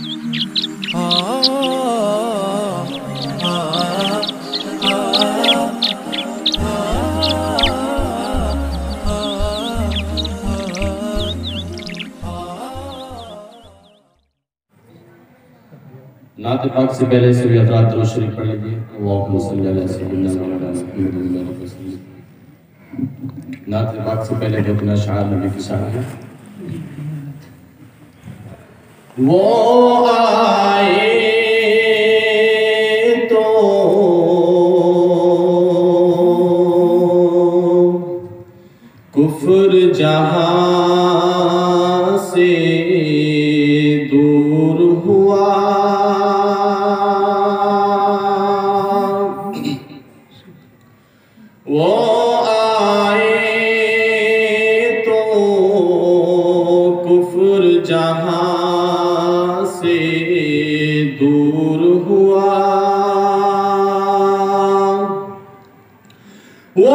नात पाक से पहले सभी हज़रात दुरूद शरीफ पढ़ लीजिए। अल्लाहुम्मा सल्ली अला सय्यिदिना मुहम्मद। नात पाक से पहले अपना शायर नबी की शान है। वो आए तो कुफ्र जहां से दूर हुआ, वो आए तो कुफ्र जहां से दूर हुआ, वो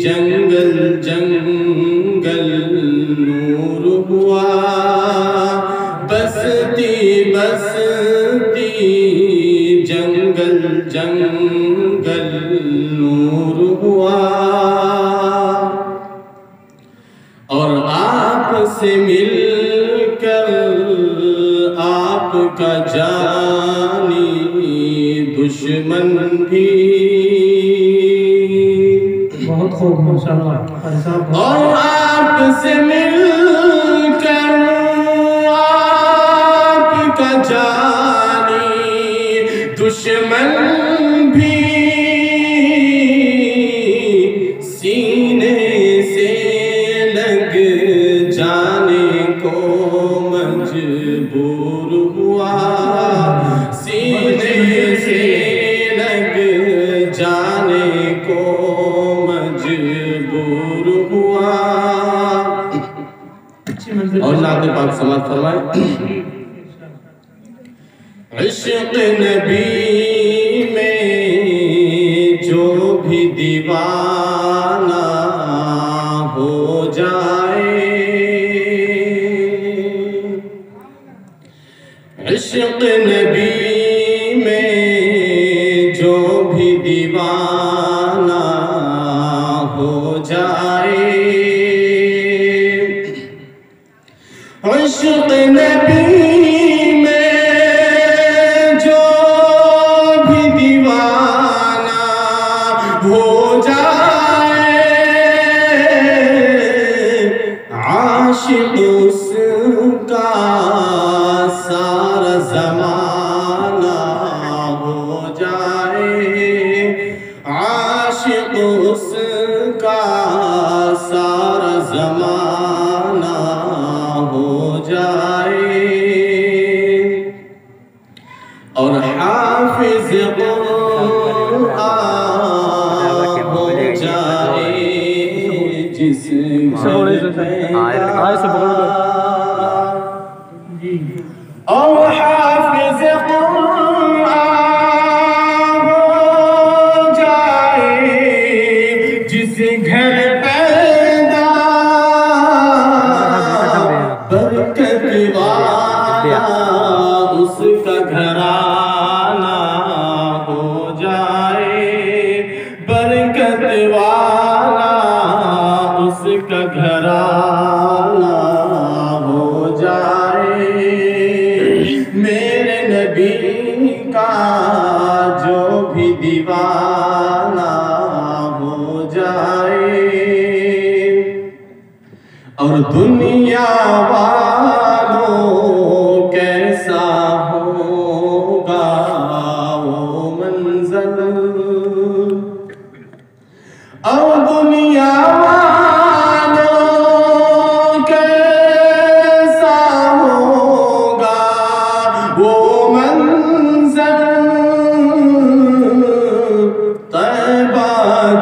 जंगल जंगल नूर हुआ, बसती बसती जंगल जंगल नूर हुआ। और आपसे मिलकर आपका जानी दुश्मन भी, बहुत खूब माशाअल्लाह। और आपसे मिलकर आपका जानी दुश्मन भी सीने से लग जाने को मजबूर हुआ, सीने से लग जाने को मजबूर हुआ। और नाते पाक समाज फरमाए। इश्क़ नबी में जो भी दीवाना हो जाए, इश्क़ नबी में जो भी दीवाना हो जाए, इश्क़ नबी में जो भी दीवाना हो जाए, आशिक़ उसका सारा ज़माना हो जाए, आशिक़ उसका सारा ज़माना हो जाए। और हाफ़िज़ कुरान हो जाए जिस और हाफ़िज़ कुरान हो जाए जिस घर पैदा बरकत वाला उसका घराना हो जाए, बरकत वाला उसका घराना हो जाए। मेरे नबी का जो भी दीवाना हो जाए, और दुनिया वालों कैसा होगा वो मंज़र, और दुनिया वालों कैसा होगा वो मंज़र, तैबा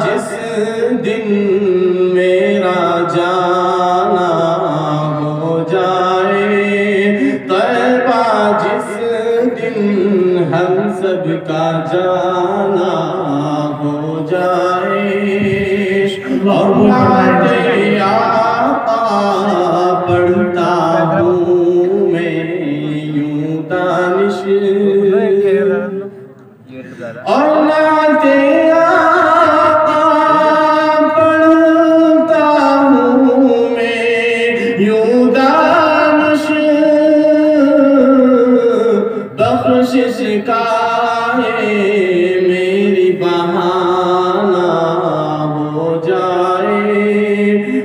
जिस दिन मेरा जाना का जाना हो जाए और मुरादे आका पढ़ता हूँ मैं यूं दानिश और नाते आका पढ़ता हूँ मैं यूं दानिश बख्शिश का मेरी बहाना हो जाए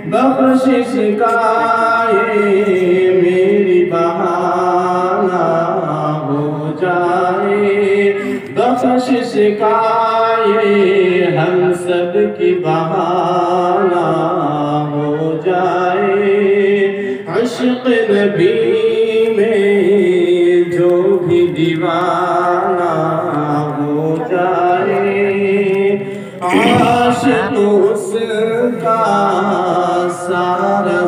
बख्शिश का मेरी बहाना हो जाए बख्शिश का हम सब की बहाना हो जाए इश्क़ नबी में जो भी दीवाना हो जाए आशिक़ उसका सारा